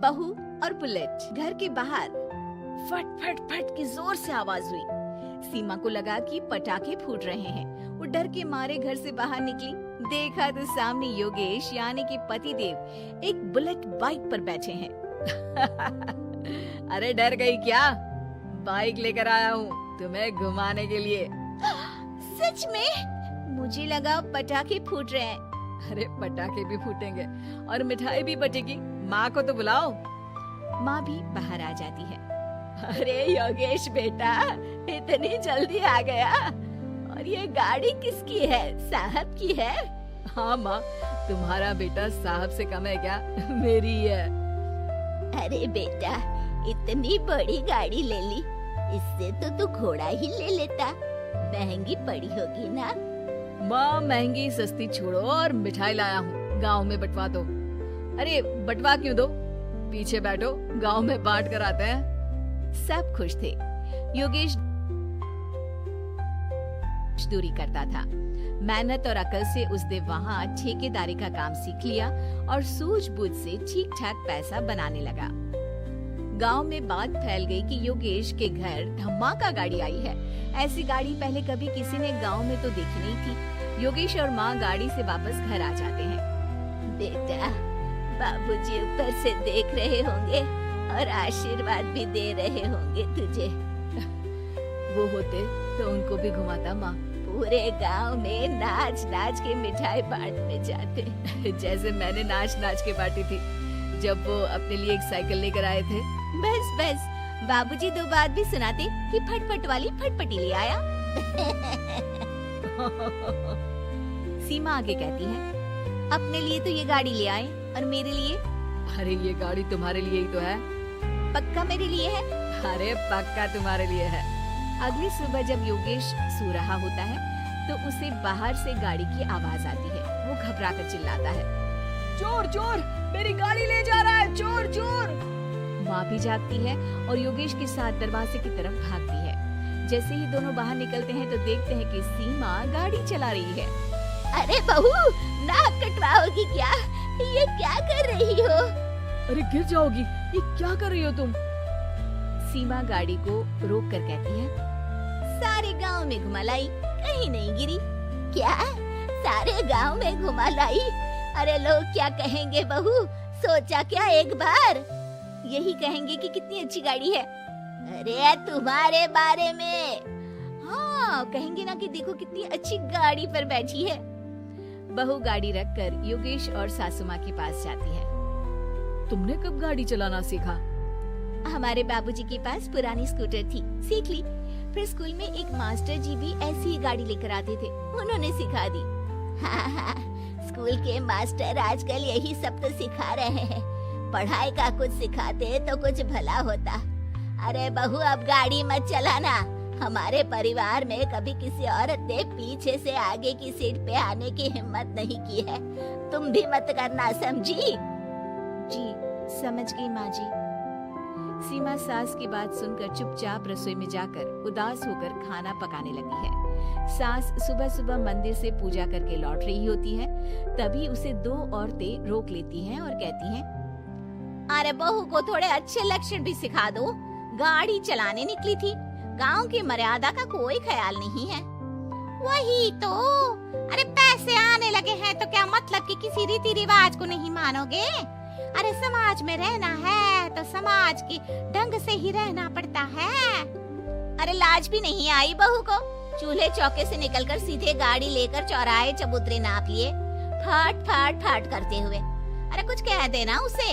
बहू और बुलेट। घर के बाहर फट फट फट की जोर से आवाज हुई। सीमा को लगा कि पटाखे फूट रहे हैं। वो डर के मारे घर से बाहर निकली। देखा तो सामने योगेश यानी कि पतिदेव एक बुलेट बाइक पर बैठे हैं। अरे डर गई क्या? बाइक लेकर आया हूँ तुम्हें घुमाने के लिए। सच में? मुझे लगा पटाखे फूट रहे हैं। अरे पटाखे भी फूटेंगे और मिठाई भी बटेगी। माँ को तो बुलाओ। माँ भी बाहर आ जाती है। अरे योगेश बेटा, इतनी जल्दी आ गया? और ये गाड़ी किसकी है? साहब की है? हाँ माँ, तुम्हारा बेटा साहब से कम है क्या? मेरी है। अरे बेटा, इतनी बड़ी गाड़ी ले ली, इससे तो तू घोड़ा ही ले लेता। महंगी पड़ी होगी ना? माँ महंगी सस्ती छोड़ो और मिठाई लाया हूँ, गांव में बंटवा दो। अरे बंटवा क्यों दो? पीछे बैठो, गांव में बांट कर आते हैं। सब खुश थे। योगेश मजदूरी करता था। मेहनत और अकल से उसने वहाँ ठेकेदारी का काम सीख लिया और सूझबूझ से ठीक ठाक पैसा बनाने लगा। गांव में बात फैल गई कि योगेश के घर धमाका गाड़ी आई है। ऐसी गाड़ी पहले कभी किसी ने गांव में तो देखी नहीं थी। योगेश और माँ गाड़ी से वापस घर आ जाते हैं। बेटा, बाबूजी ऊपर से देख रहे होंगे और आशीर्वाद भी दे रहे होंगे तुझे। वो होते तो उनको भी घुमाता माँ। पूरे गांव में नाच नाच के मिठाई बांटने जाते। जैसे मैंने नाच नाच के बांटी थी जब वो अपने लिए एक साइकिल लेकर आए थे। बस बस, बाबूजी दो बात भी सुनाते कि फटफट वाली फटफटी ले आया। सीमा आगे कहती है, अपने लिए तो ये गाड़ी ले आए और मेरे लिए? अरे ये गाड़ी तुम्हारे लिए ही तो है। पक्का मेरे लिए है? अरे पक्का तुम्हारे लिए है। अगली सुबह जब योगेश सो रहा होता है तो उसे बाहर से गाड़ी की आवाज आती है। वो घबरा कर चिल्लाता है, चोर चोर, मेरी गाड़ी ले जा रहा है, चोर चोर। माँ भी जागती है और योगेश के साथ दरवाजे की तरफ भागती है। जैसे ही दोनों बाहर निकलते हैं तो देखते हैं कि सीमा गाड़ी चला रही है। अरे बहू, नाक कटवाओगी क्या? ये क्या कर रही हो? अरे गिर जाओगी, ये क्या कर रही हो तुम? सीमा गाड़ी को रोक कर कहती है, सारे गांव में घुमा लाई, कहीं नहीं गिरी। क्या? सारे गांव में घुमा लाई? अरे लोग क्या कहेंगे बहू? सोचा क्या एक बार? यही कहेंगे कि कितनी अच्छी गाड़ी है। अरे तुम्हारे बारे में। हाँ, कहेंगे ना कि देखो कितनी अच्छी गाड़ी पर बैठी है। बहू गाड़ी रखकर योगेश और सासू माँ के पास जाती है। तुमने कब गाड़ी चलाना सीखा? हमारे बाबूजी के पास पुरानी स्कूटर थी, सीख ली। फिर स्कूल में एक मास्टर जी भी ऐसी ही गाड़ी लेकर आते थे, उन्होंने सिखा दी। हाँ, स्कूल के मास्टर आजकल यही सब तो सिखा रहे हैं। पढ़ाई का कुछ सिखाते तो कुछ भला होता। अरे बहू, अब गाड़ी मत चलाना। हमारे परिवार में कभी किसी औरत ने पीछे से आगे की सीट पे आने की हिम्मत नहीं की है। तुम भी मत करना, समझी? जी समझ गई माँ जी। सीमा सास की बात सुनकर चुपचाप रसोई में जाकर उदास होकर खाना पकाने लगी है। सास सुबह सुबह मंदिर से पूजा करके लौट रही होती है। तभी उसे दो औरतें रोक लेती हैं और कहती हैं, अरे बहू को थोड़े अच्छे लक्षण भी सिखा दो। गाड़ी चलाने निकली थी, गांव की मर्यादा का कोई ख्याल नहीं है। वही तो। अरे पैसे आने लगे हैं तो क्या मतलब कि किसी रीति रिवाज को नहीं मानोगे? अरे समाज में रहना है तो समाज की ढंग से ही रहना पड़ता है। अरे लाज भी नहीं आई बहू को? चूल्हे चौके से निकलकर सीधे गाड़ी लेकर चौराहे चबूतरे नाप लिए, फट फट फट करते हुए। अरे कुछ कह देना उसे।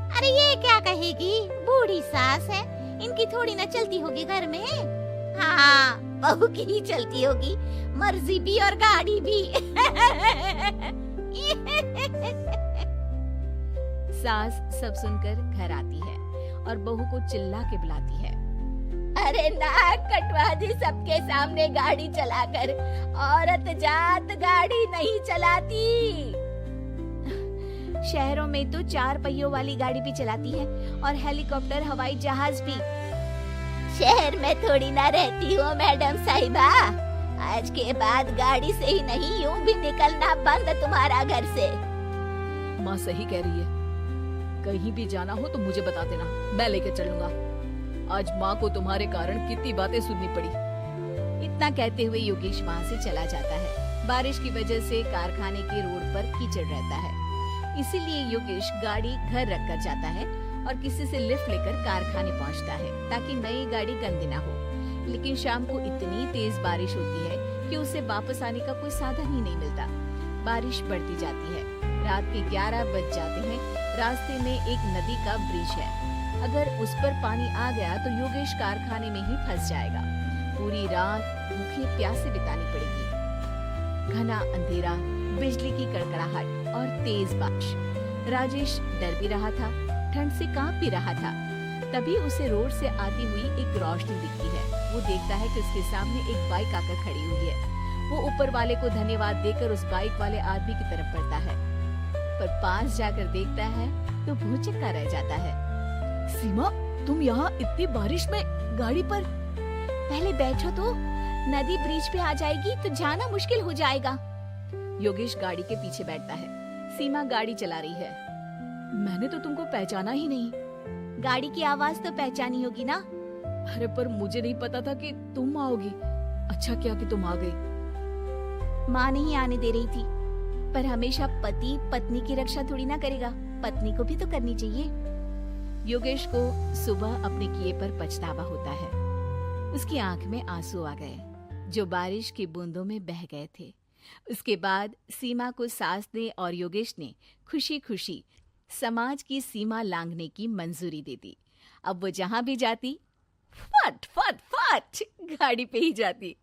अरे ये क्या कहेगी? बूढ़ी सास है, इनकी थोड़ी ना चलती होगी घर में। हाँ, बहू की ही चलती होगी, मर्जी भी और गाड़ी भी। सास सब सुनकर घर आती है और बहू को चिल्ला के बुलाती है, अरे नाक कटवा दी सबके सामने गाड़ी चलाकर। औरत जात गाड़ी नहीं चलाती। शहरों में तो 4 पहियों वाली गाड़ी भी चलाती है और हेलीकॉप्टर, हवाई जहाज भी। शहर में थोड़ी ना रहती हो मैडम साहिबा। आज के बाद गाड़ी से ही नहीं, यूं भी निकलना बंद तुम्हारा घर से। माँ सही कह रही है, कहीं भी जाना हो तो मुझे बता देना, मैं लेकर चलूंगा। आज माँ को तुम्हारे कारण कितनी बातें सुननी पड़ी। इतना कहते हुए योगेश वहाँ से चला जाता है। बारिश की वजह से कारखाने के रोड पर कीचड़ रहता है, इसीलिए योगेश गाड़ी घर रख कर जाता है और किसी से लिफ्ट लेकर कारखाने पहुँचता है ताकि नई गाड़ी गंदी ना हो। लेकिन शाम को इतनी तेज बारिश होती है कि उसे वापस आने का कोई साधन ही नहीं मिलता। बारिश बढ़ती जाती है, रात के 11 बज जाते हैं। रास्ते में एक नदी का ब्रिज है, अगर उस पर पानी आ गया तो योगेश कारखाने में ही फंस जाएगा। पूरी रात भूखे प्यासे बितानी पड़ेगी। घना अंधेरा, बिजली की कड़कड़ाहट और तेज बारिश। राजेश डर भी रहा था, ठंड से कांप भी रहा था। तभी उसे रोड से आती हुई एक रोशनी दिखती है। वो देखता है कि उसके सामने एक बाइक आकर खड़ी हुई है। वो ऊपर वाले को धन्यवाद देकर उस बाइक वाले आदमी की तरफ बढ़ता है, पर पास जाकर देखता है तो भौचक्का रह जाता है। सीमा, तुम यहाँ इतनी बारिश में गाड़ी पर? पहले बैठो तो, नदी ब्रिज पे आ जाएगी तो जाना मुश्किल हो जाएगा। योगेश गाड़ी के पीछे बैठता है। सीमा गाड़ी चला रही है। मैंने तो तुमको पहचाना ही नहीं। गाड़ी की आवाज तो पहचानी होगी ना। अरे पर मुझे नहीं पता था कि तुम आओगी। अच्छा किया कि तुम आ गई। माँ नहीं आने दे रही थी, पर हमेशा पति पत्नी की रक्षा थोड़ी ना करेगा, पत्नी को भी तो करनी चाहिए। योगेश को सुबह अपने किए पर पछतावा होता है। उसकी आंख में आंसू आ गए जो बारिश की बूंदों में बह गए थे। उसके बाद सीमा को सास ने और योगेश ने खुशी खुशी समाज की सीमा लांघने की मंजूरी दे दी। अब वो जहां भी जाती फट फट फट गाड़ी पे ही जाती।